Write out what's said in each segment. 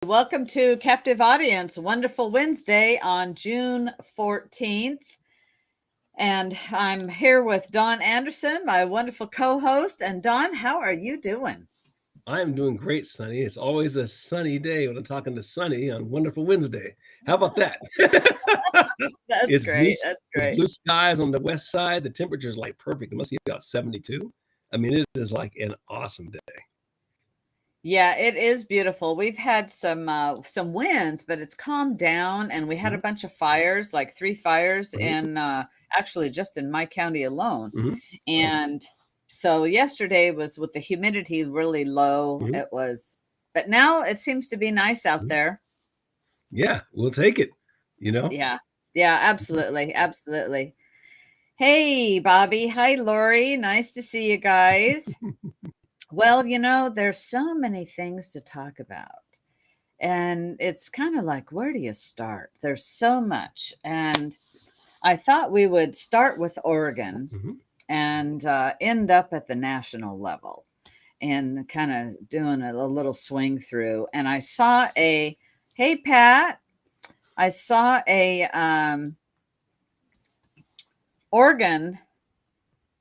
Welcome to Captive Audience, Wonderful Wednesday on June 14th. And I'm here with Don Anderson, my wonderful co-host. And Don, how are you doing? I am doing great, Sunny. It's always a sunny day when I'm talking to Sunny on Wonderful Wednesday. How about that? That's it's blue. great. That's It's great. blue skies on the west side. The temperature is like perfect. It must be about 72. I mean, it is like an awesome day. Yeah, it is beautiful. We've had some winds, but it's calmed down, and we had a Hmm. bunch of fires, like three fires Hmm. in actually just in my county alone. Hmm. And so yesterday was with the humidity really low. Hmm. It was, but now it seems to be nice out Hmm. there. Yeah, we'll take it. You know. Yeah. Yeah, absolutely. Absolutely. Hey, Bobby. Hi, Lori. Nice to see you guys. Well, there's so many things to talk about. And it's kind of like, where do you start? There's so much. And I thought we would start with Oregon Hmm. and end up at the national level and kind of doing a little swing through. And I saw hey, Pat, I saw Oregon,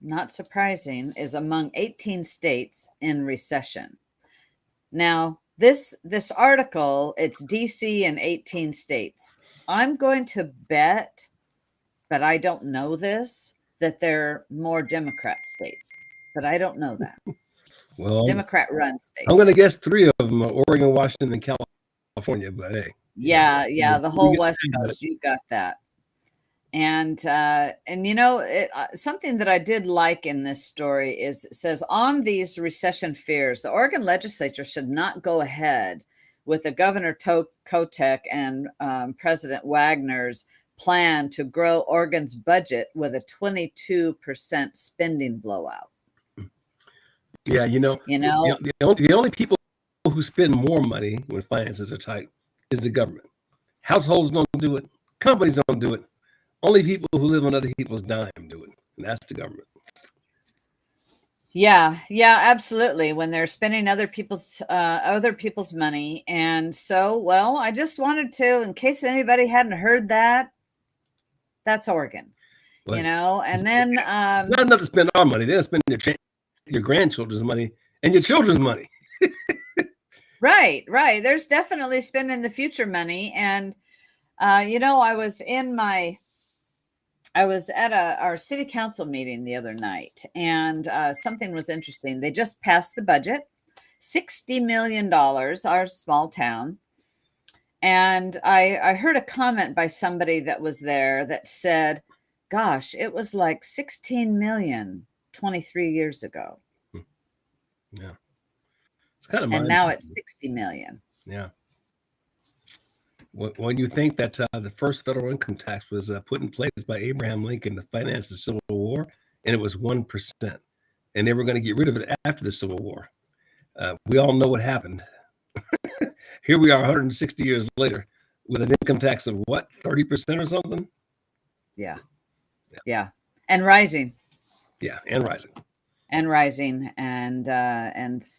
not surprising, is among 18 states in recession. Now, this article, it's DC and 18 states. I'm going to bet, but I don't know this, that they're more Democrat states. But I don't know that. Well, Democrat run I'm going to states. guess three of them: Oregon, Washington, and California. But hey, Yeah, yeah, the we whole get West started. Coast, you got that. Something that I did like in this story is it says on these recession fears, the Oregon legislature should not go ahead with the Governor Kotek and President Wagner's plan to grow Oregon's budget with a 22% spending blowout. Yeah, You know, the only people who spend more money when finances are tight is the government. Households don't do it. Companies don't do it. Only people who live on other people's dime do it, and that's the government. yeah, yeah, absolutely. When they're spending other people's money, and so, well, I just wanted to, in case anybody hadn't heard that, that's Oregon, Like and it's then not enough to spend our money. They don't spend your grandchildren's money and your children's money. right, right. There's definitely spending the future money, and I was at our city council meeting the other night, and something was interesting. They just passed the budget, $60 million, our small town. And I heard a comment by somebody that was there that said, gosh, it was like 16 million 23 years ago. Yeah, it's kind of And mind now it's boggling. 60 million. Yeah, when you think that the first federal income tax was put in place by Abraham Lincoln to finance the Civil War, and it was 1%, and they were going to get rid of it after the Civil War. We all know what happened. Here we are 160 years later with an income tax of what, 30% or something? Yeah. Yeah, Yeah. And rising yeah, and rising. and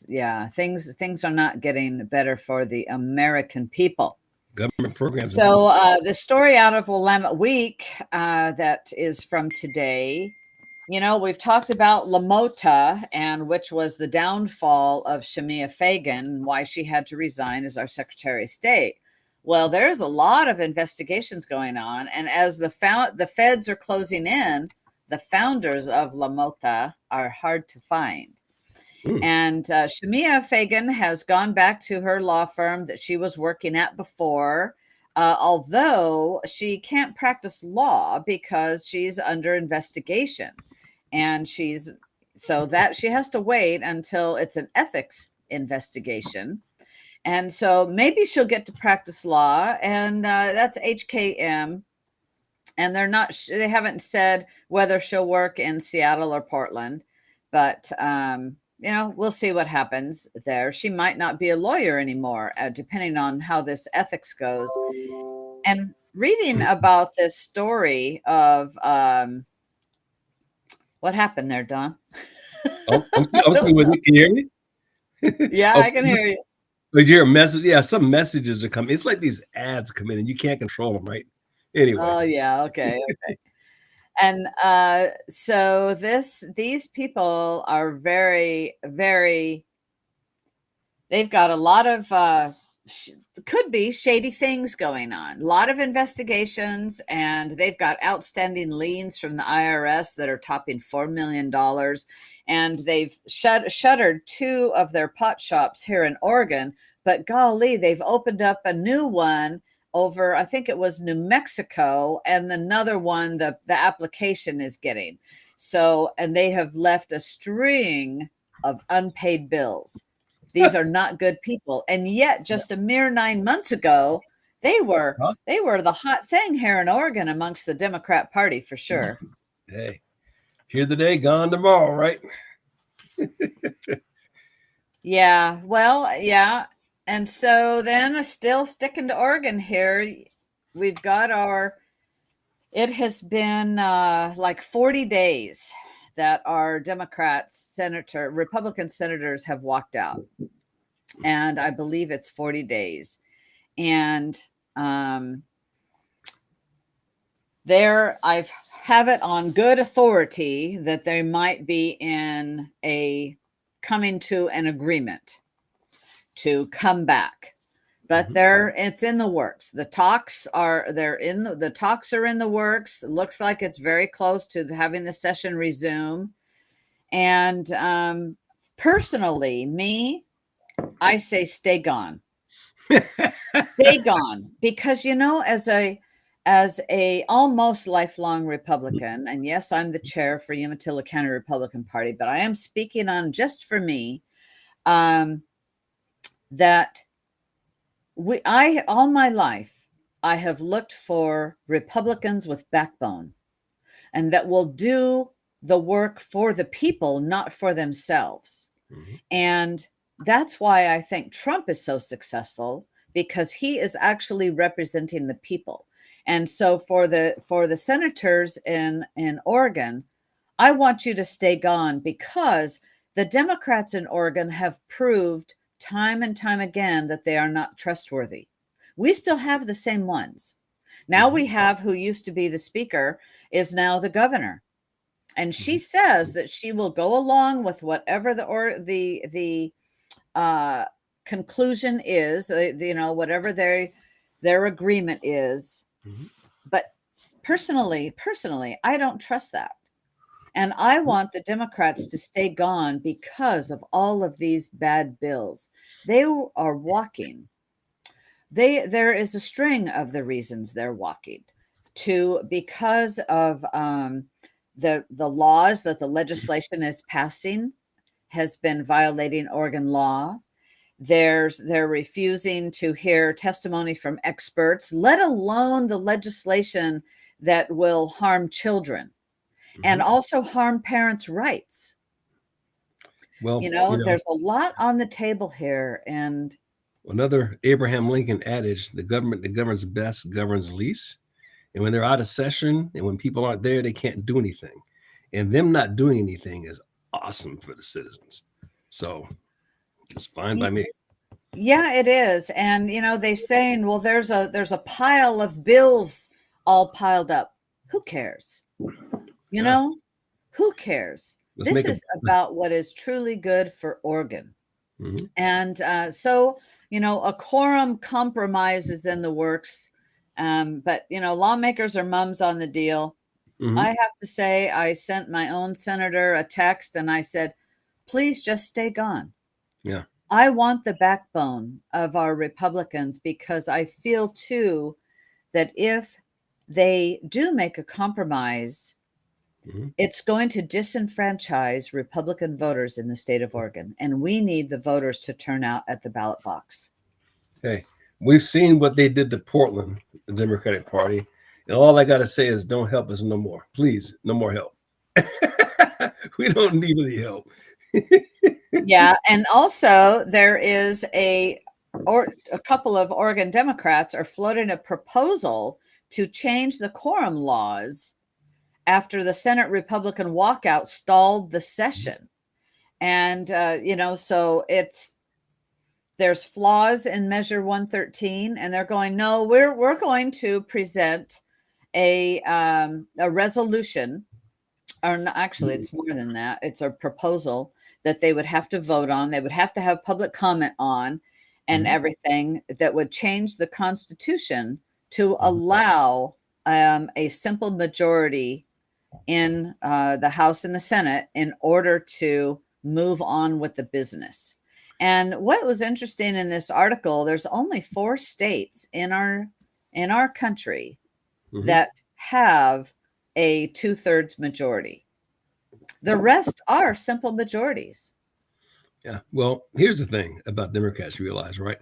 yeah, things are not getting better for the American people. Government programs have been. So the story out of Willamette Week that is from today. We've talked about Lamota, and which was the downfall of Shemia Fagan, why she had to resign as our Secretary of State. Well, there's a lot of investigations going on, and as the feds are closing in, the founders of Lamota are hard to find. Mm, And Shemia Fagan has gone back to her law firm that she was working at before, although she can't practice law because she's under investigation. And so that she has to wait until it's an ethics investigation. And so maybe she'll get to practice law, and that's HKM. And they haven't said whether she'll work in Seattle or Portland, but we'll see what happens there. She might not be a lawyer anymore, depending on how this ethics goes. And reading mm. about this story of what happened there, Don? I'm I still don't with know. you. Can you hear me? Yeah, Oh, I can hear you. But your message, yeah, some messages are coming. It's like these ads come in and you can't control them, right? Anyway. Oh, yeah, okay, okay. And, so these people are very, very they've got a lot of, sh could be shady things going on. A lot of investigations, and they've got outstanding liens from the IRS that are topping $4 million. And they've shuttered two of their pot shops here in Oregon. But golly, they've opened up a new one over, I think it was New Mexico, and another one the application is getting. So, and they have left a string of unpaid bills. These are not good people. And yet, Yeah. just a mere 9 months ago, they were Huh? they were the hot thing here in Oregon amongst the Democrat Party for sure. Hey, here today, gone tomorrow, right? Yeah, well, yeah. And so then still sticking to Oregon here, we've got our it has been like 40 days that our Republican senators have walked out. And I believe it's 40 days. And um, there I have it on good authority that they might be in a coming to an agreement to come back, but Mhm. it's in the works. The talks are they're in the talks are in the works. It looks like it's very close to having the session resume. And personally, I say stay gone. Stay gone, because as a almost lifelong Republican, and yes, I'm the chair for Umatilla County Republican Party, but I am speaking on just for me, um, that I all my life I have looked for Republicans with backbone and that will do the work for the people, not for themselves. Mhm. And that's why I think Trump is so successful, because he is actually representing the people. And so for the senators in Oregon, I want you to stay gone, because the Democrats in Oregon have proved time and time again that they are not trustworthy. We still have the same ones. Now Mhm. we have who used to be the speaker is now the governor, and she Mhm. says that she will go along with whatever the uh, conclusion is, whatever their agreement is. Mhm. But personally, I don't trust that. And I want the Democrats to stay gone because of all of these bad bills. They are walking. There is a string of the reasons they're walking to because of the laws that the legislation is passing has been violating Oregon law. They're refusing to hear testimony from experts, let alone the legislation that will harm children and Mhm. also harm parents' rights. Well, There's a lot on the table here. And another Abraham Lincoln adage: the government that governs best governs least. And when they're out of session and when people aren't there, they can't do anything. And them not doing anything is awesome for the citizens. So it's fine by me. yeah, it is. And they're saying, well, there's a pile of bills all piled up. Who cares? You Yeah, know, who cares? let's This make a. is about what is truly good for Oregon. Mhm. And so, a quorum compromise is in the works. But lawmakers are mums on the deal. I Mhm. have to say, I sent my own senator a text and I said, please just stay gone. Yeah. I want the backbone of our Republicans, because I feel too that if they do make a compromise, Mhm. it's going to disenfranchise Republican voters in the state of Oregon. And we need the voters to turn out at the ballot box. Hey, we've seen what they did to Portland, the Democratic Party. And all I got to say is don't help us no more. Please, no more help. We don't need any help. Yeah. And also, there is a couple of Oregon Democrats are floating a proposal to change the quorum laws after the Senate Republican walkout stalled the session. And, so there's flaws in Measure 113, and they're going, no, we're going to present a resolution, or no, actually, it's more than that. It's a proposal that they would have to vote on. They would have to have public comment on, and Mhm. everything that would change the Constitution to Mhm. allow a simple majority in the House and the Senate in order to move on with the business. And what was interesting in this article, there's only 4 states in our country Mhm. that have a 2/3 majority. The rest are simple majorities. Yeah. Well, here's the thing about Democrats, you realize, right?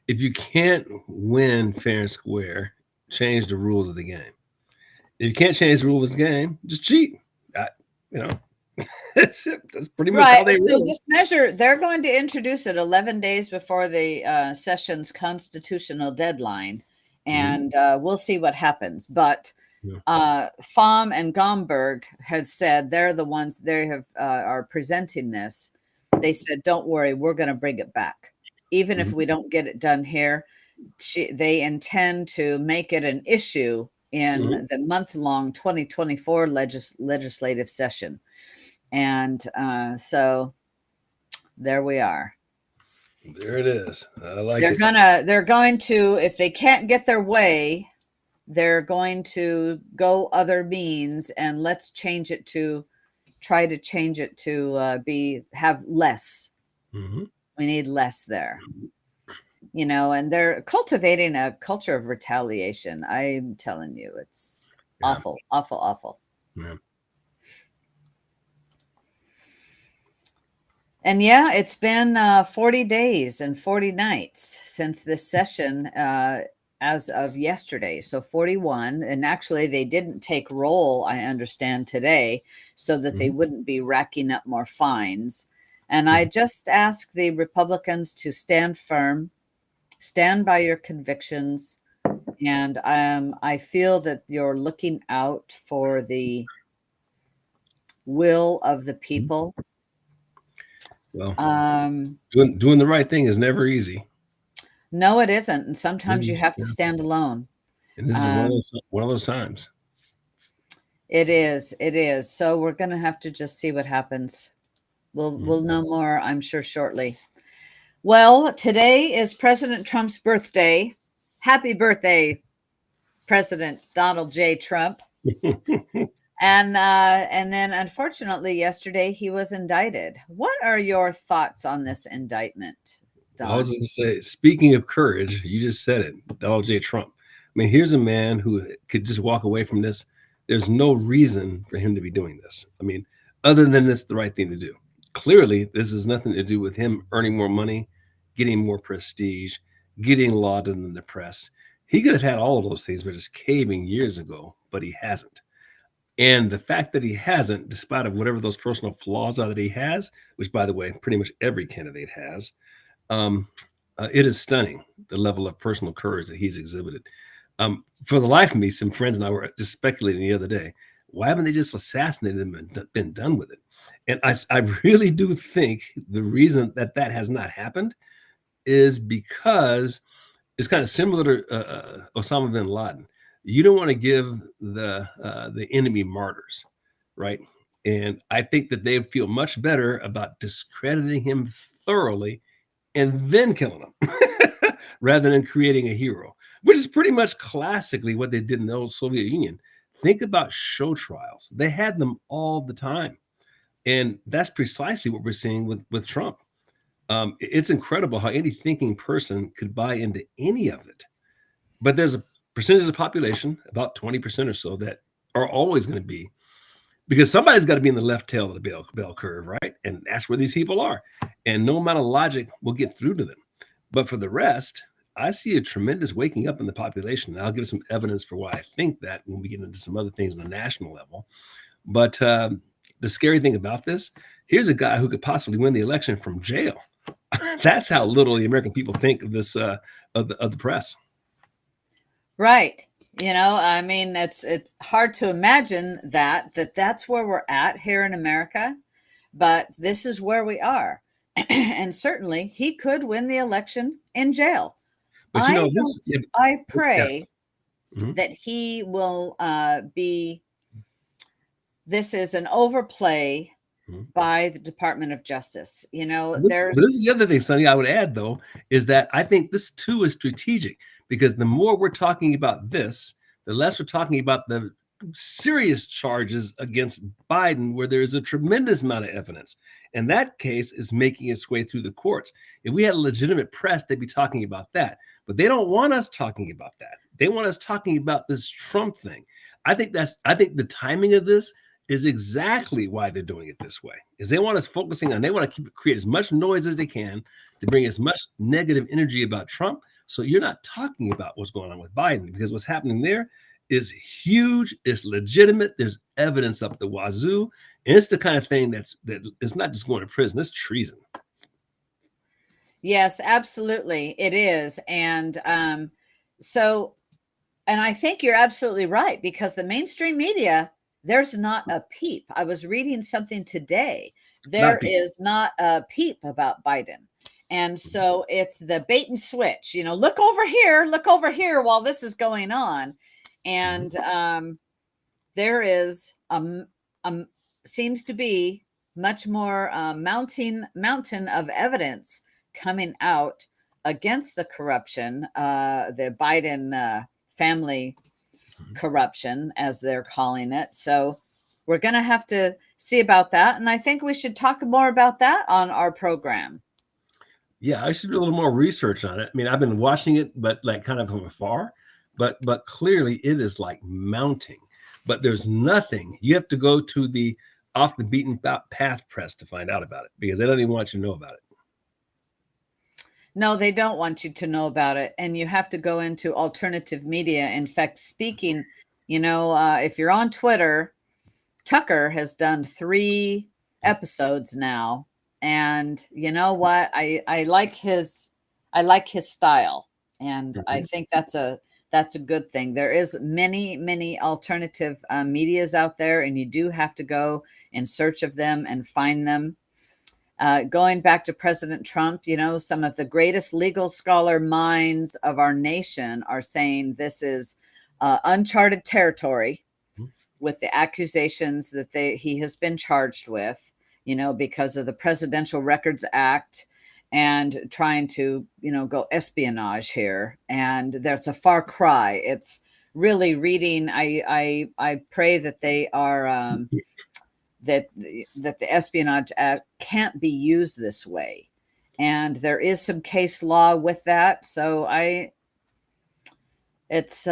If you can't win fair and square, change the rules of the game. If you can't change the rules of the game, just cheat. I, you know, that's it. That's pretty much Right. how they So roll. this measure, they're going to introduce it 11 days before the session's constitutional deadline, Mhm. and we'll see what happens. But Yeah. Pham and Gomberg has said they're the ones they have are presenting this. They said, "Don't worry, we're going to bring it back, even if Mhm. we don't get it done here." They intend to make it an issue Mhm. in the month-long 2024 legislative session, and so there we are. There it is. I like it. They're going to, if they can't get their way, they're going to go other means, and let's try to change it to have less. Mhm. We need less there, and they're cultivating a culture of retaliation. I'm telling you, it's Yeah. awful, awful, awful. Yeah. And yeah, it's been 40 days and 40 nights since this session, as of yesterday. So 41. And actually, they didn't take roll, I understand, today, so that they Mhm. wouldn't be racking up more fines. And I Mhm. just ask the Republicans to stand firm, stand by your convictions. And I feel that you're looking out for the will of the Mhm. people. Well, Um, doing the right thing is never easy. No, it isn't, and This sometimes you is, have to yeah, stand alone. and this is Um, one of those times. it is. So we're gonna have to just see what happens. We'll Mhm. know more, I'm sure, shortly. Well, today is President Trump's birthday. Happy birthday, President Donald J. Trump. And then unfortunately yesterday he was indicted. What are your thoughts on this indictment, I was Don? going to say, speaking of courage, you just said it, Donald J. Trump. I mean, here's a man who could just walk away from this. There's no reason for him to be doing this. I mean, other than it's the right thing to do. Clearly, this has nothing to do with him earning more money, getting more prestige, getting lauded in the press. He could have had all of those things by just caving years ago, but he hasn't. And the fact that he hasn't, despite of whatever those personal flaws are that he has, which by the way, pretty much every candidate has, um, it is stunning the level of personal courage that he's exhibited. For the life of me, some friends and I were just speculating the other day, why haven't they just assassinated him and been done with it? And I really do think the reason that that has not happened is because it's kind of similar to Osama bin Laden. You don't want to give the enemy martyrs, right? And I think that they feel much better about discrediting him thoroughly and then killing him rather than creating a hero, which is pretty much classically what they did in the old Soviet Union. Think about show trials. They had them all the time. And that's precisely what we're seeing with Trump. It's incredible how any thinking person could buy into any of it. But there's a percentage of the population, about 20% or so, that are always going to be, because somebody's got to be in the left tail of the bell curve, right? And that's where these people are. And no amount of logic will get through to them. But for the rest, I see a tremendous waking up in the population. And I'll give some evidence for why I think that when we get into some other things on a national level. But the scary thing about this, here's a guy who could possibly win the election from jail. That's how little the American people think of this of the press. Right. I mean, it's hard to imagine that's where we're at here in America, but this is where we are. And certainly he could win the election in jail. But this. I Yeah. pray Mhm. that he will this is an overplay Mhm. by the Department of Justice. But this is the other thing, Sonny, I would add, though, is that I think this too is strategic, because the more we're talking about this, the less we're talking about the serious charges against Biden, where there is a tremendous amount of evidence. And that case is making its way through the courts. If we had a legitimate press, they'd be talking about that. But they don't want us talking about that. They want us talking about this Trump thing. I think the timing of this is exactly why they're doing it this way. Is they want us focusing on, they want to create as much noise as they can to bring as much negative energy about Trump. So you're not talking about what's going on with Biden, because what's happening there is huge, it's legitimate, there's evidence up the wazoo, and it's the kind of thing that it's not just going to prison, it's treason. Yes, absolutely, it is. And I think you're absolutely right, because the mainstream media, there's not a peep. I was reading something today. There is not a peep about Biden. And so it's the bait and switch, look over here while this is going on. And there is seems to be much more mountain of evidence coming out against the corruption, the Biden family corruption, as they're calling it. So we're going to have to see about that. And I think we should talk more about that on our program. Yeah, I should do a little more research on it. I mean, I've been watching it, but like kind of from afar, but clearly it is like mounting. But there's nothing. You have to go to the off the beaten path press to find out about it, because they don't even want you to know about it. No, they don't want you to know about it. And you have to go into alternative media. In fact, speaking, if you're on Twitter, Tucker has done 3 episodes now. And you know what? I like his style. And I think that's a good thing. There is many alternative medias out there, and you do have to go in search of them and find them. Going back to President Trump, some of the greatest legal scholar minds of our nation are saying this is uncharted territory with the accusations that he has been charged with, because of the Presidential Records Act and trying to, go espionage here. And that's a far cry. It's really reading. I pray that they are that the Espionage Act can't be used this way. And there is some case law with that. So it's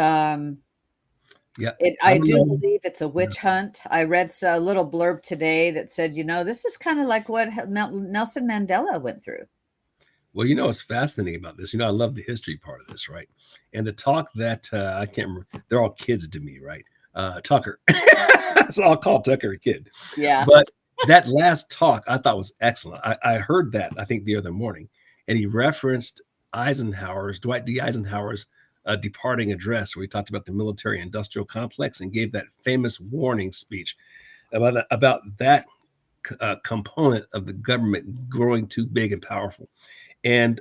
Yeah, I do believe it's a witch hunt. I read a little blurb today that said, this is kind of like what Nelson Mandela went through. Well, what's fascinating about this, I love the history part of this, right? And the talk that I can't remember, they're all kids to me, right? Tucker. So I'll call Tucker a kid. Yeah. But that last talk I thought was excellent. I heard that, I think, the other morning, and he referenced Dwight D. Eisenhower's departing address, where he talked about the military industrial complex and gave that famous warning speech about that component of the government growing too big and powerful. And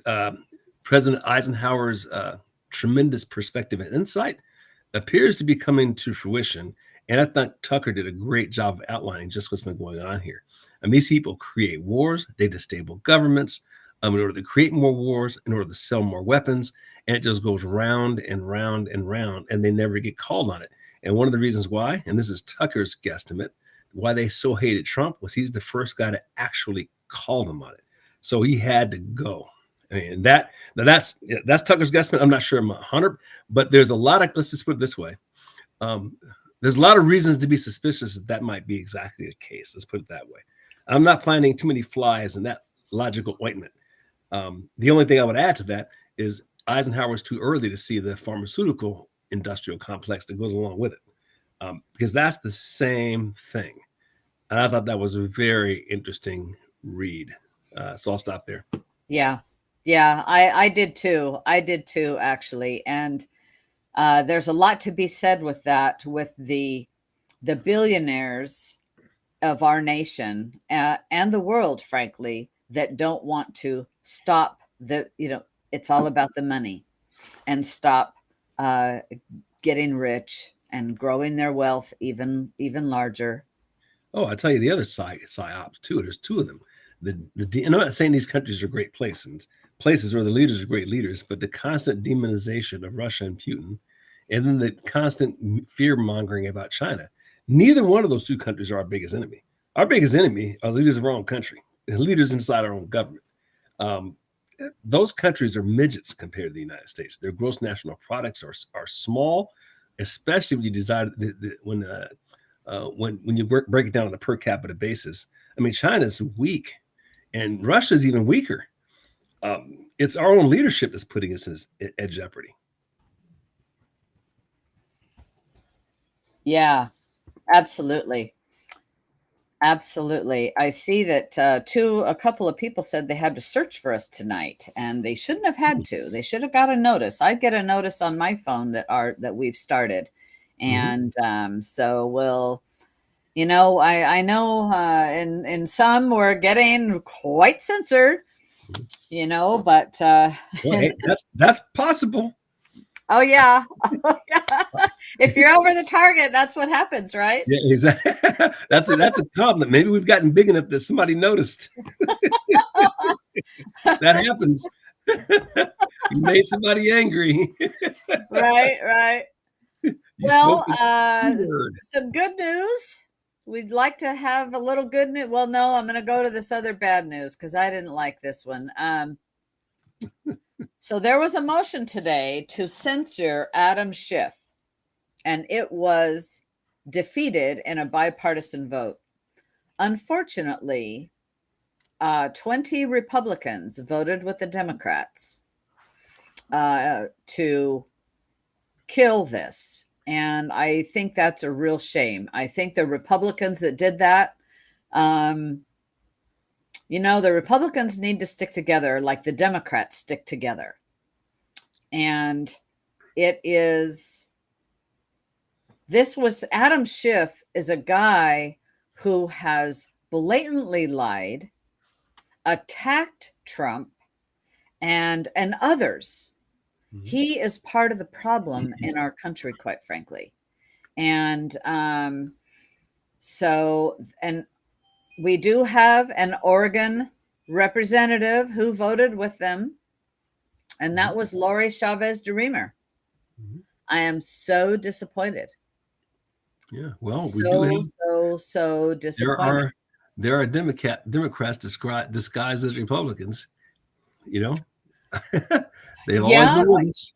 President Eisenhower's tremendous perspective and insight appears to be coming to fruition. And I thought Tucker did a great job of outlining just what's been going on here. And these people create wars, they destabilize governments in order to create more wars, in order to sell more weapons. And it just goes round and round and round, and they never get called on it. And one of the reasons why, and this is Tucker's guesstimate, why they so hated Trump, was he's the first guy to actually call them on it. So he had to go. I mean, that's Tucker's guesstimate. I'm not sure I'm 100, but there's a lot of, let's just put it this way. There's a lot of reasons to be suspicious that might be exactly the case. Let's put it that way. I'm not finding too many flies in that logical ointment. The only thing I would add to that is Eisenhower was too early to see the pharmaceutical industrial complex that goes along with it, because that's the same thing. And I thought that was a very interesting read. So I'll stop there. Yeah. I did too. Actually. And there's a lot to be said with that, with the billionaires of our nation and the world, frankly, that don't want to stop it's all about the money, and stop uh, getting rich and growing their wealth even larger. Oh, I'll tell you the other psyops too. There's two of them. And I'm not saying these countries are great places where the leaders are great leaders, but the constant demonization of Russia and Putin, and then the constant fear mongering about China. Neither one of those two countries are our biggest enemy. Our biggest enemy are leaders of our own country, leaders inside our own government. Um, those countries are midgets compared to the United States. Their gross national products are small, especially when you decide when you break it down on a per capita basis. I mean, China's weak, and Russia's even weaker. It's our own leadership that's putting us at jeopardy. Yeah, absolutely. Absolutely. I see that a couple of people said they had to search for us tonight, and they shouldn't have had to. They should have got a notice. I get a notice on my phone that we've started, Mm-hmm. and so we'll. I know in some we're getting quite censored. But Well, hey, that's possible. oh yeah, if you're over the target, that's what happens, right? Yeah, exactly. That's a compliment. Maybe we've gotten big enough that somebody noticed. That happens. You made somebody angry. Right, right. You spoke Well, the word. some good news. We'd like to have a little good news. Well, no, I'm going to go to this other bad news because I didn't like this one. So there was a motion today to censure Adam Schiff, and it was defeated in a bipartisan vote. Unfortunately, 20 Republicans voted with the Democrats to kill this. And I think that's a real shame. I think the Republicans that did that, the Republicans need to stick together like the Democrats stick together. And Adam Schiff is a guy who has blatantly lied, attacked Trump and others. Mhm. He is part of the problem in our country, quite frankly. And we do have an Oregon representative who voted with them, and that was Lori Chavez DeRemer. Mhm. I am so disappointed. Yeah, well, we do have So disappointed. there are Democrats disguised as Republicans. You know, they've always Yeah, been with us.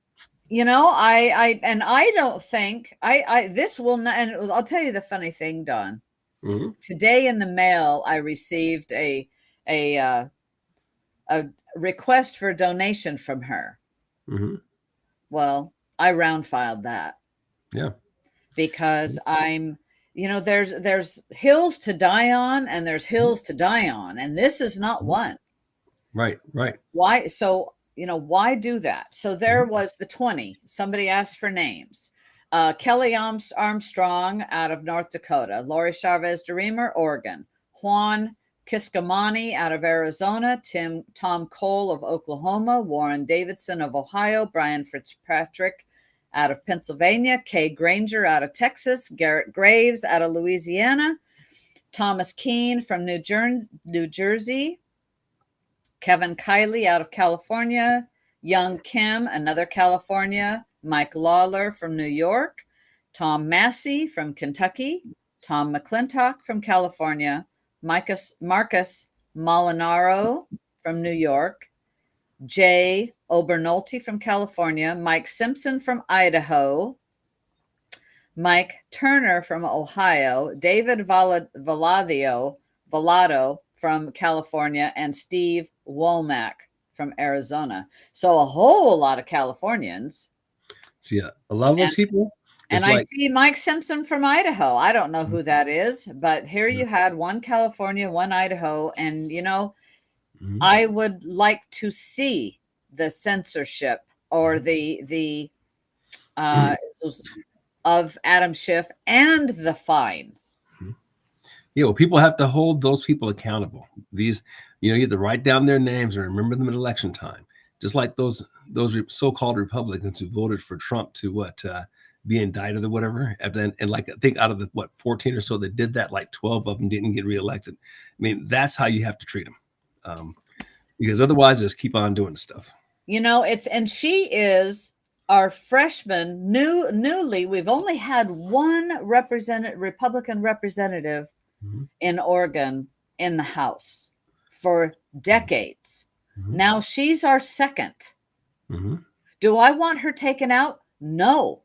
I don't think I this will not. And I'll tell you the funny thing, Don. Mhm. Today in the mail, I received a a request for a donation from her. Mhm. Well, I round filed that Yeah. because there's hills to die on and there's hills to die on, and this is not Mhm. one. Right. Right. Why? So, why do that? So there Mhm. was the 20. Somebody asked for names. Kelly Armstrong out of North Dakota, Lori Chavez DeRemer, Oregon, Juan Kiskamani out of Arizona, Tom Cole of Oklahoma, Warren Davidson of Ohio, Brian Fitzpatrick out of Pennsylvania, Kay Granger out of Texas, Garrett Graves out of Louisiana, Thomas Keene from New Jersey, Kevin Kiley out of California, Young Kim, another California, Mike Lawler from New York, Tom Massey from Kentucky, Tom McClintock from California, Marcus Molinaro from New York, Jay Obernolte from California, Mike Simpson from Idaho, Mike Turner from Ohio, David Vallado from California, and Steve Womack from Arizona. So a whole lot of Californians. So yeah, a lot of those people And is I like, see Mike Simpson from Idaho. I don't know who that is, but here you had one California, one Idaho. And, Mhm. I would like to see the censorship or the uh, of Adam Schiff and the fine. Yeah, well, people have to hold those people accountable. These, you have to write down their names and remember them at election time. Just like those so-called Republicans who voted for Trump to be indicted or whatever, and like I think out of the 14 or so that did that, like 12 of them didn't get reelected. I mean, that's how you have to treat them, because otherwise, just keep on doing stuff. And she is our freshman, newly. We've only had one Republican representative Mm-hmm. in Oregon in the House for decades. Mm-hmm. Now she's our second. Mm-hmm. Do I want her taken out? No.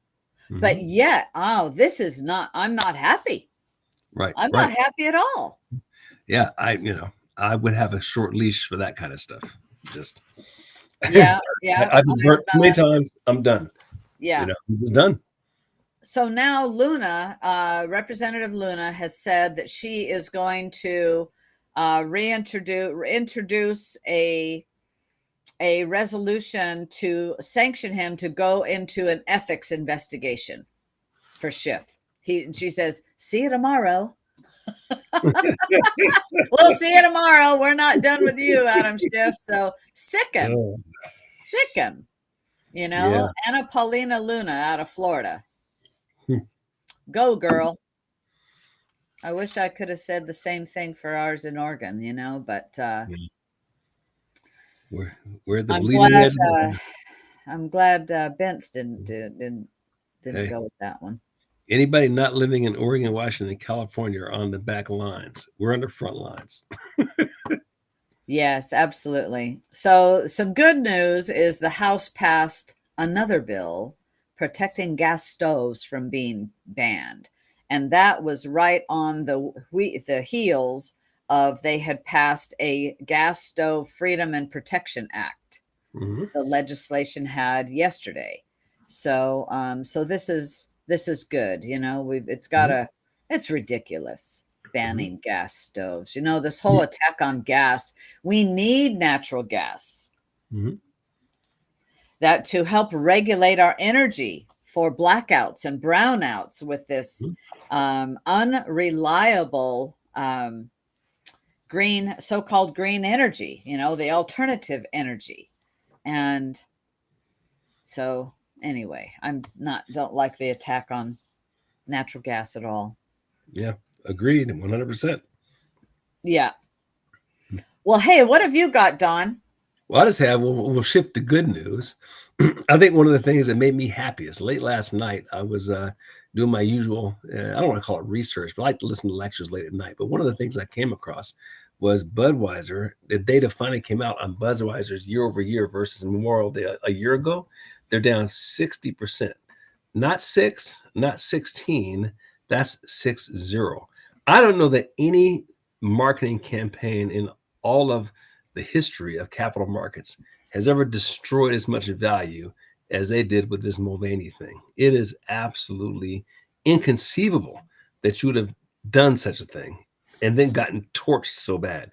Mm-hmm. But yet, I'm not happy. Right. I'm right. not happy at all. Yeah, I would have a short leash for that kind of stuff. Just Yeah. I've been burnt too many times. I'm done. Yeah. It's done. So now Luna, Representative Luna, has said that she is going to introduce a resolution to sanction him to go into an ethics investigation for Schiff. She says, "See you tomorrow." We'll see you tomorrow. We're not done with you, Adam Schiff. So sick him. Yeah. Anna Paulina Luna out of Florida. Go, girl. I wish I could have said the same thing for ours in Oregon, but we're the bleeding edge. I'm glad Bentz didn't Hey, go with that one. Anybody not living in Oregon, Washington, California are on the back lines. We're on the front lines. Yes, absolutely. So some good news is the House passed another bill protecting gas stoves from being banned. And that was right on the heels of they had passed a Gas Stove Freedom and Protection Act. Mm-hmm. The legislation had yesterday. So this is good. It's ridiculous banning gas stoves. This whole attack on gas. We need natural gas. Mm-hmm. That to help regulate our energy for blackouts and brownouts with this unreliable so-called green energy, the alternative energy. And so anyway, don't like the attack on natural gas at all. Yeah, agreed, 100%. Yeah. Well, hey, what have you got, Don? Well, I just have, we'll shift to good news. I think one of the things that made me happiest late last night, I was doing my usual, I don't want to call it research, but I like to listen to lectures late at night. But one of the things I came across was Budweiser. The data finally came out on Budweiser's year over year versus Memorial Day a year ago. They're down 60%. Not 6, not 16. That's 60. I don't know that any marketing campaign in all of the history of capital markets has ever destroyed as much value as they did with this Mulvaney thing. It is absolutely inconceivable that you would have done such a thing and then gotten torched so bad.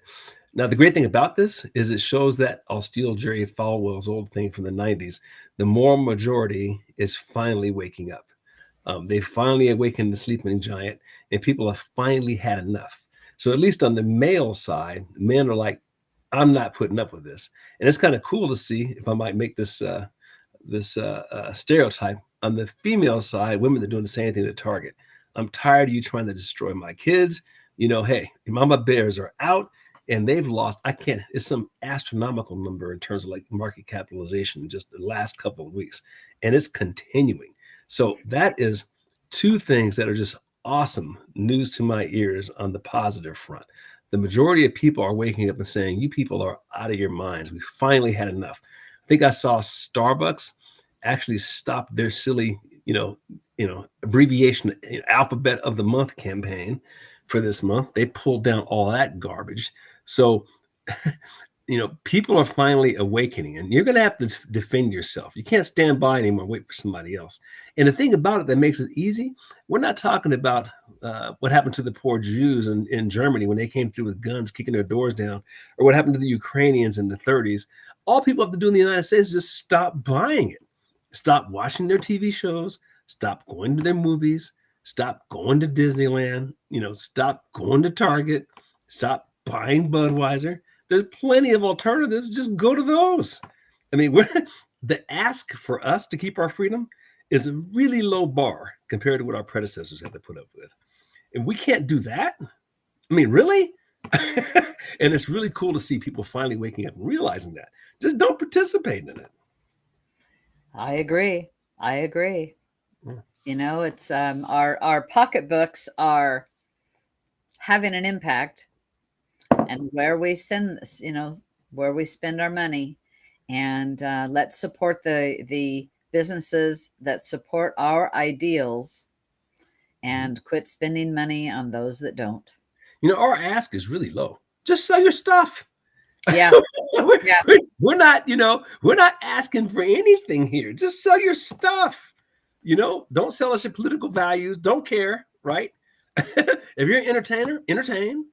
Now, the great thing about this is it shows that, I'll steal Jerry Falwell's old thing from the 90s, the moral majority is finally waking up. They finally awakened the sleeping giant, and people have finally had enough. So at least on the male side, men are like, I'm not putting up with this. And it's kind of cool to see, if I might make this stereotype, on the female side, women are doing the same thing to Target. I'm tired of you trying to destroy my kids. Hey, mama bears are out and they've lost, it's some astronomical number in terms of like market capitalization in just the last couple of weeks. And it's continuing. So that is two things that are just awesome news to my ears on the positive front. The majority of people are waking up and saying, you people are out of your minds. We finally had enough. I think I saw Starbucks actually stop their silly, abbreviation, alphabet of the month campaign for this month. They pulled down all that garbage. So, people are finally awakening, and you're going to have to defend yourself. You can't stand by anymore, wait for somebody else. And the thing about it that makes it easy, we're not talking about what happened to the poor Jews in Germany when they came through with guns, kicking their doors down, or what happened to the Ukrainians in the 30s. All people have to do in the United States is just stop buying it. Stop watching their TV shows. Stop going to their movies. Stop going to Disneyland. Stop going to Target. Stop buying Budweiser. There's plenty of alternatives. Just go to those. I mean, the ask for us to keep our freedom is a really low bar compared to what our predecessors had to put up with. And we can't do that. I mean, really? And it's really cool to see people finally waking up and realizing that. Just don't participate in it. I agree. Yeah. It's our pocketbooks are having an impact, and where we send this, where we spend our money, and let's support the businesses that support our ideals, and quit spending money on those that don't. Our ask is really low. Just sell your stuff. Yeah. We're not, we're not asking for anything here. Just sell your stuff. Don't sell us your political values. Don't care, right? If you're an entertainer, entertain.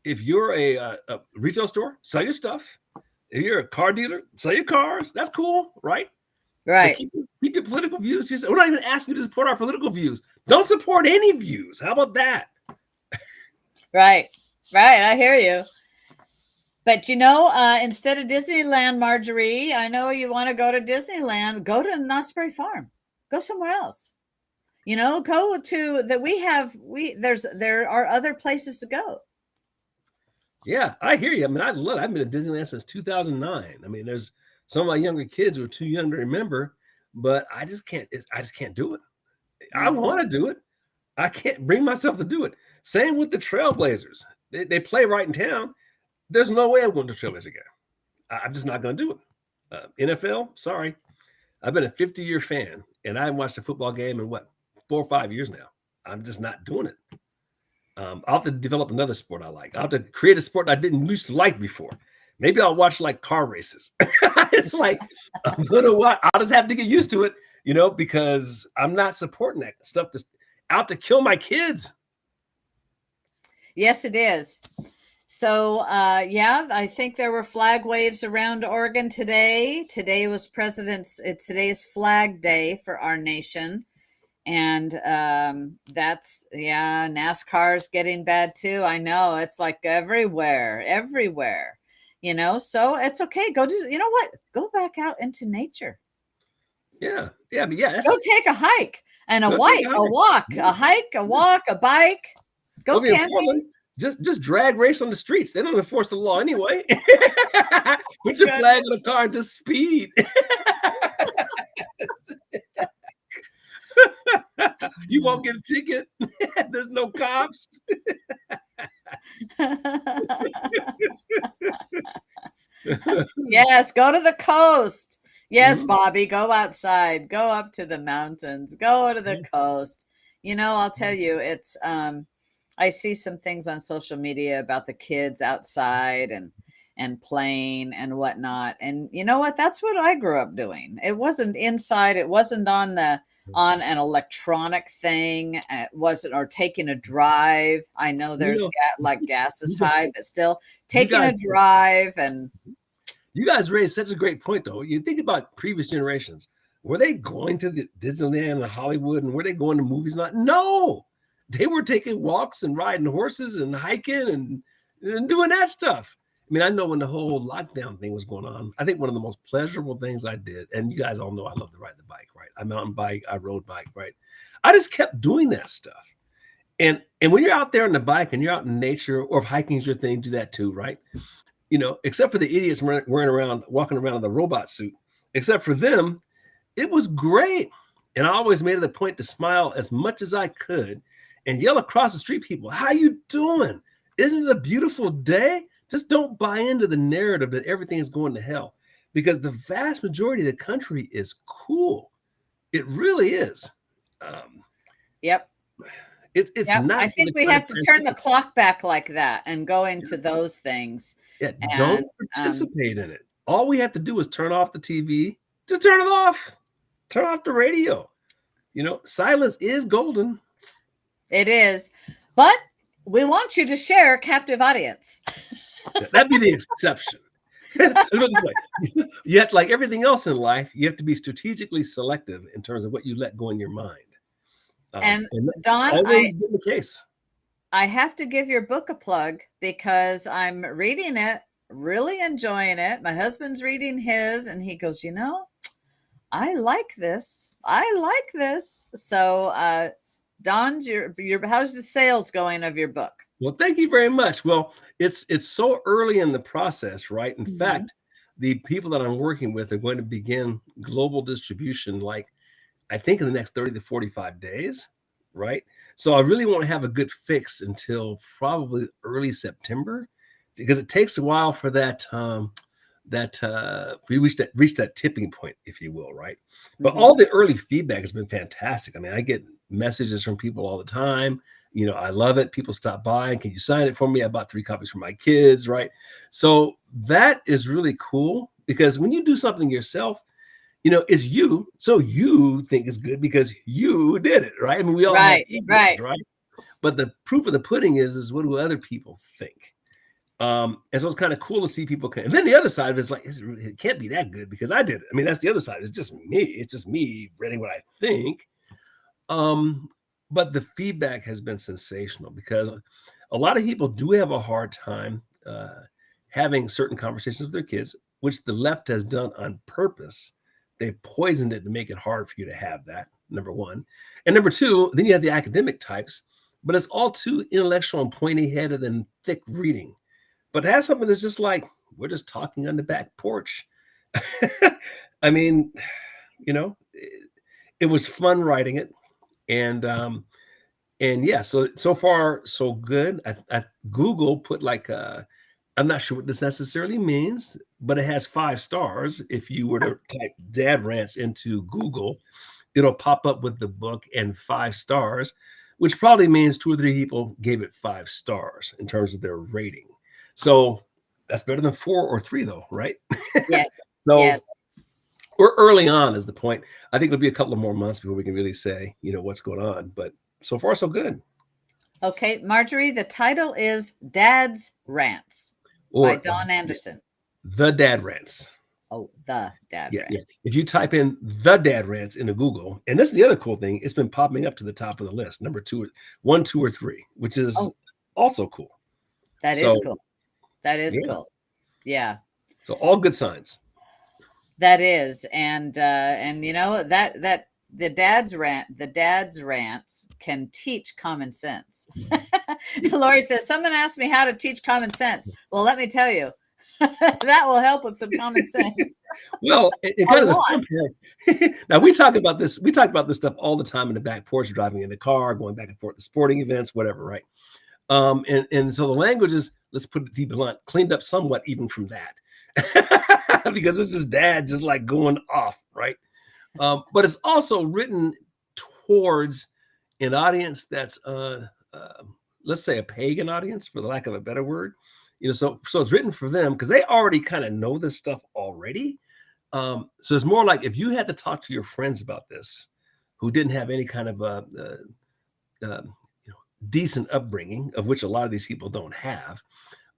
If you're a retail store, sell your stuff. If you're a car dealer, sell your cars. That's cool, right? Right. Keep your political views. We're not even asking you to support our political views. Don't support any views. How about that? Right. I hear you. But instead of Disneyland, Marjorie, I know you want to go to Disneyland. Go to Knott's Berry Farm. Go somewhere else. Go to that. There are other places to go. Yeah, I hear you. I mean, I've been to Disneyland since 2009. I mean, there's some of my younger kids who are too young to remember, but I just can't do it. I want to do it. I can't bring myself to do it. Same with the Trailblazers. They play right in town. There's no way I'm going to Trailblazer again. I'm just not going to do it. NFL, sorry. I've been a 50-year fan, and I haven't watched a football game in 4 or 5 years now. I'm just not doing it. I'll have to develop another sport I like. I'll have to create a sport I didn't used to like before. Maybe I'll watch like car races. It's like, I'm going to watch. I'll just have to get used to it, because I'm not supporting that stuff that's out to kill my kids. Yes, it is. So, I think there were flag waves around Oregon today. Today is Flag Day for our nation. And NASCAR's getting bad too. I know, it's like everywhere. So it's okay. Go back out into nature. Yeah. But yes. Go take a hike and a walk, a bike. Go camping. Just drag race on the streets. They don't enforce the law anyway. Put your flag on the car and just speed. You won't get a ticket. There's no cops. Yes, go to the coast. Yes, Bobby, go outside. Go up to the mountains. Go to the coast. I'll tell you, it's I see some things on social media about the kids outside and playing and whatnot. And you know what? That's what I grew up doing. It wasn't inside. It wasn't on an electronic thing. It wasn't, or taking a drive. I know there's gas is high, but still taking a drive. And you guys raised such a great point, though. You think about previous generations. Were they going to the Disneyland and Hollywood, and were they going to movies? No. They were taking walks and riding horses and hiking and doing that stuff. I mean, I know when the whole lockdown thing was going on, I think one of the most pleasurable things I did, and you guys all know I love to ride the bike, right? I mountain bike, I road bike, right? I just kept doing that stuff. And when you're out there on the bike and you're out in nature, or if hiking is your thing, do that too, right? Except for the idiots walking around in the robot suit, except for them, it was great. And I always made it a point to smile as much as I could and yell across the street, people, how you doing? Isn't it a beautiful day? Just don't buy into the narrative that everything is going to hell, because the vast majority of the country is cool. It really is. Yep. It's not. I think we have to turn the clock back like that and go into those things. Yeah, don't participate in it. All we have to do is turn off the TV. Just turn it off. Turn off the radio. Silence is golden. It is. But we want you to share captive audience. That'd be the exception. Yet, like everything else in life, you have to be strategically selective in terms of what you let go in your mind. And that's Don, always been the case. I have to give your book a plug because I'm reading it, really enjoying it. My husband's reading his, and he goes, I like this. I like this. So, Don's your how's the sales going of your book? Well, thank you very much. Well, it's so early in the process, right? In Mhm. fact, the people that I'm working with are going to begin global distribution, like I think in the next 30 to 45 days, right? So I really won't have a good fix until probably early September, because it takes a while for we reach that tipping point, if you will, right? But Mhm. all the early feedback has been fantastic. I mean, I get messages from people all the time. I love it. People stop by, can you sign it for me? I bought 3 copies for my kids, right? So that is really cool, because when you do something yourself, it's you, so you think it's good because you did it, right? I mean, we all have Right, egos, right. right? But the proof of the pudding is what do other people think? And so it's kind of cool to see people and then the other side of it is like, it can't be that good because I did it. I mean, that's the other side. It's just me. It's just me reading what I think. Um, but the feedback has been sensational, because a lot of people do have a hard time having certain conversations with their kids, which the left has done on purpose. They poisoned it to make it hard for you to have that, number one. And number two, then you have the academic types, but it's all too intellectual and pointy headed and thick reading. But it has something that's just like, we're just talking on the back porch. I mean, it was fun writing it. And yeah, so far so good. Google put like I'm not sure what this necessarily means, but it has 5 stars. If you were to type dad rants into Google, it'll pop up with the book and 5 stars, which probably means 2 or 3 people gave it 5 stars in terms of their rating. So that's better than 4 or 3, though, right? Yes, So yes. we're early on, is the point. I think it'll be a couple of more months before we can really say, what's going on. But so far, so good. Okay, Marjorie, the title is Dad's Rants by Or Don Anderson. the dad rants. Oh, the Dad Yeah. Rants. If you type in the dad rants into Google, and this is the other cool thing, it's been popping up to the top of the list, number 1, 2, or 3, which is Oh, also cool. that is So cool. That is yeah, cool. Yeah, so all good signs. that is. And that the dad's rants can teach common sense. Lori says, someone asked me how to teach common sense. Well, let me tell you, that will help with some common sense. Well, it A kind of the lot. fun part. Now we talk about this. We talk about this stuff all the time in the back porch, driving in the car, going back and forth to sporting events, whatever, right? And so the language is, let's put it deep and blunt, cleaned up somewhat even from that, because it's just dad just like going off, right? But it's also written towards an audience that's let's say a pagan audience, for the lack of a better word. So it's written for them because they already kind of know this stuff already. So it's more like if you had to talk to your friends about this, who didn't have any kind of decent upbringing, of which a lot of these people don't have,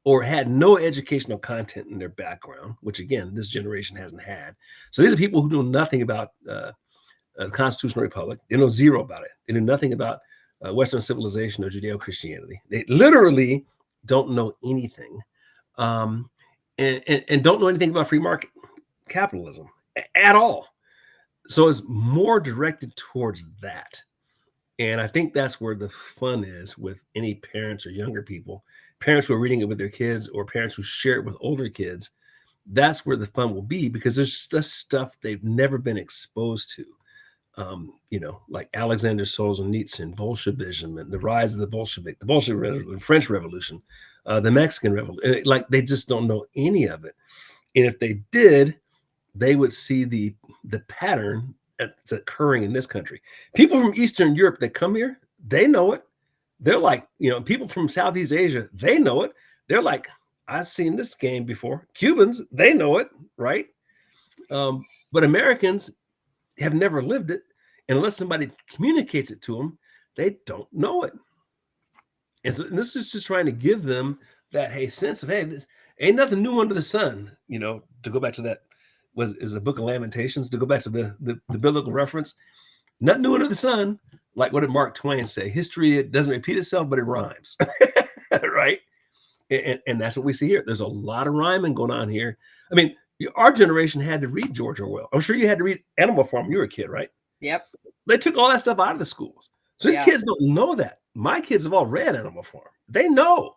or had no educational content in their background, which again this generation hasn't had. So these are people who know nothing about the constitutional republic. They know zero about it. They know nothing about Western civilization or Judeo-Christianity. They literally don't know anything, um, and don't know anything about free market capitalism at all. So it's more directed towards that. And I think that's where the fun is with any parents or younger people, parents who are reading it with their kids or parents who share it with older kids. That's where the fun will be, because there's just stuff they've never been exposed to. Like Alexander Solzhenitsyn, Bolshevism, and the rise of the Bolshevik Revolution, French Revolution, the Mexican Revolution. Like they just don't know any of it. And if they did, they would see the pattern that's occurring in this country. People from Eastern Europe that come here, they know it. They're like, people from Southeast Asia, they know it. They're like, I've seen this game before. Cubans, they know it, right? But Americans have never lived it. And unless somebody communicates it to them, they don't know it. And this is just trying to give them that sense of, hey, this ain't nothing new under the sun. To go back to that, is the Book of Lamentations, to go back to the biblical reference. Nothing new under the sun. Like, what did Mark Twain say? History, it doesn't repeat itself, but it rhymes. Right? And that's what we see here. There's a lot of rhyming going on here. I mean, our generation had to read George Orwell. I'm sure you had to read Animal Farm when you were a kid, right? Yep. They took all that stuff out of the schools. So these Yeah. kids don't know that. My kids have all read Animal Farm. They know.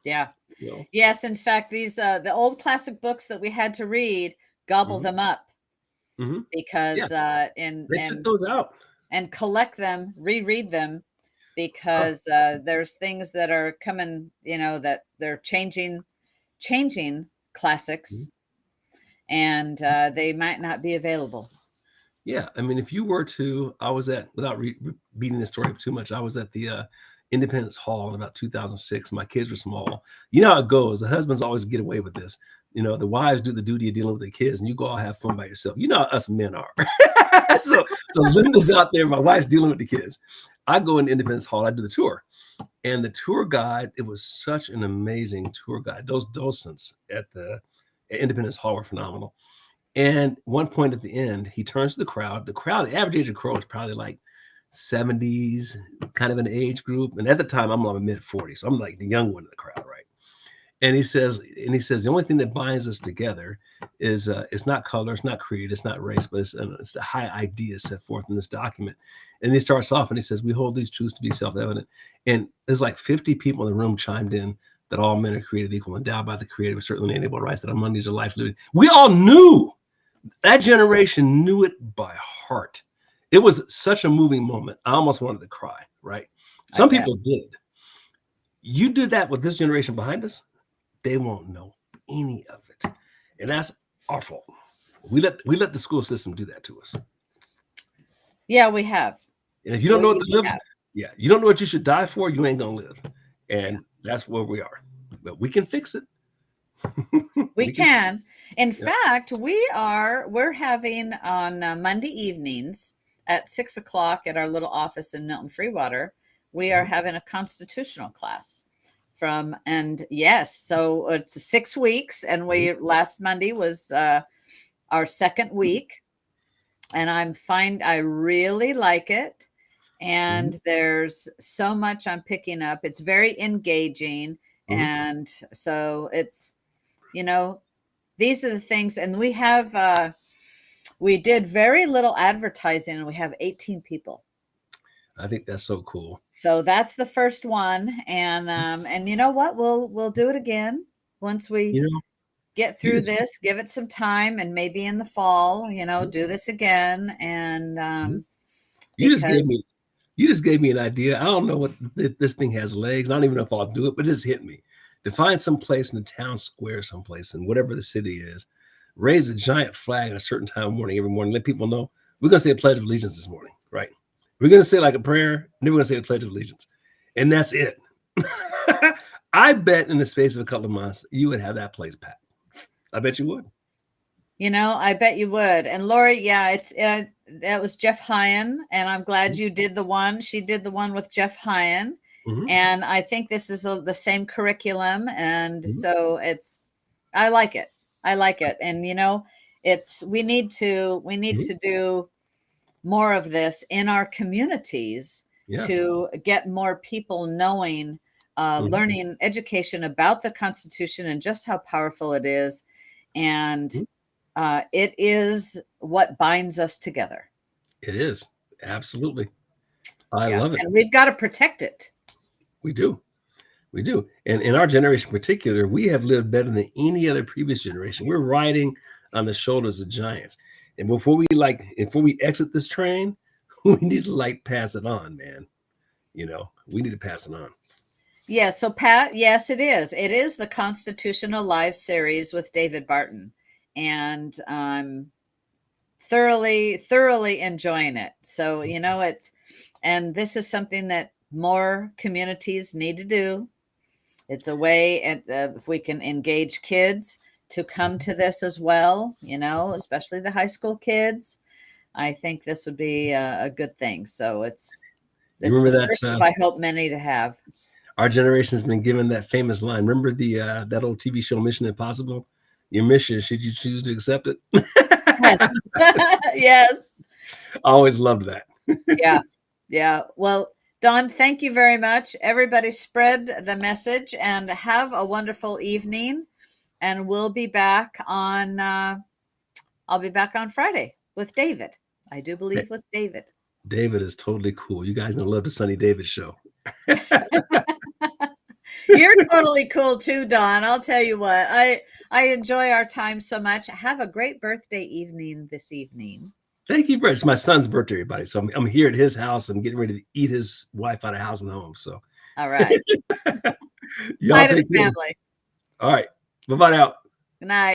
Yeah. You know? Yes. In fact, these the old classic books that we had to read, gobble Mhm. them up Mhm. because Yeah, and they took those out. collect them, reread them Huh. because there's things that are coming, that they're changing Mhm. classics, and they might not be available. Yeah, I mean, if you were to, I was at, without beating this story up too much, I was at the Independence Hall in about 2006. My kids were small. You know how it goes. The husbands always get away with this. You know, the wives do the duty of dealing with the kids, and you go all have fun by yourself. You know how us men are. so Linda's out there. My wife's dealing with the kids. I go in Independence Hall. I do the tour, and the tour guide. It was such an amazing tour guide. Those docents at the Independence Hall were phenomenal. And one point at the end, he turns to the crowd. The crowd, the average age of crow is probably like 70s, kind of an age group. And at the time, I'm like mid 40s. So I'm like the young one in the crowd, right? And he says, the only thing that binds us together is it's not color, it's not creed, it's not race, but it's the high ideas set forth in this document. And he starts off and he says, we hold these truths to be self-evident. And there's like 50 people in the room chimed in that all men are created equal, endowed by the Creator with certain inalienable rights, that on Mondays are life living. We all knew. That generation knew it by heart. It was such a moving moment. I almost wanted to cry, right? I Some bet. people did. You did that with this generation behind us, they won't know any of it. And that's our fault. We let the school system do that to us. Yeah, we have. And if you don't know what to We live, have. yeah, you don't know what you should die for, you ain't gonna live. And that's where we are. But we can fix it. We can. In Yeah. fact, we're having on Monday evenings at 6 o'clock at our little office in Milton Freewater. We are Mhm. having a constitutional class and yes, so it's 6 weeks, and Mhm. last Monday was our second week, and I really like it. Mhm. And there's so much I'm picking up. It's very engaging. Mhm. And so it's, you know, these are the things. And we did very little advertising, and we have 18 people. I think that's so cool. So that's the first one. And you know what? We'll do it again once we You know, get you through just this, give it some time, and maybe in the fall, mhm. do this again. And Mhm. you just gave because me you just gave me an idea. I don't know what this thing has legs. I don't even know if I'll do it, but it's hit me to find some place in the town square, someplace in whatever the city is, raise a giant flag at a certain time of morning every morning, let people know we're going to say a pledge of allegiance this morning, right? We're going to say like a prayer, and then we're going to say the pledge of allegiance, and that's it. I bet in the space of a couple of months, you would have that place packed. I bet you would. I bet you would. And Lori, yeah, that was Jeff Hyan, and I'm glad you did the one. She did the one with Jeff Hyan, Mhm. and I think this is the same curriculum, and Mhm. so I like it. I like it, and it's we need Mhm. to do more of this in our communities Yeah. to get more people knowing, Mhm. learning education about the Constitution and just how powerful it is. And Mhm. it is what binds us together. It is. Absolutely. I Yeah. love it. And we've got to protect it. We do. We do. And in our generation in particular, we have lived better than any other previous generation. We're riding on the shoulders of giants. And before we exit this train, we need to pass it on, man. We need to pass it on. Yeah. So, Pat, yes, it is. It is the Constitutional Live series with David Barton. And I'm thoroughly, thoroughly enjoying it. So, and this is something that more communities need to do. It's a way, and if we can engage kids to come Mhm. to this as well, especially the high school kids, I think this would be a good thing. So You it's remember the that first of I hope many to have. our generation has been given that famous line. Remember the that old TV show Mission Impossible? Your mission, should you choose to accept it? Yes, I yes, always loved that. Yeah. Yeah. Well, Don, thank you very much. Everybody spread the message and have a wonderful evening. And we'll be back on, I'll be back on Friday with David. I do Hey, believe with David. David is totally cool. You guys gonna love the Sunny David show. You're totally cool too, Don. I'll tell you what. I enjoy our time so much. Have a great birthday evening this evening. Thank you, Brett. It's my son's birthday, everybody. So I'm here at his house. I'm getting ready to eat his wife out of house and home. So All right. y'all Bye to the take care. family. All right. Bye bye now. Good night.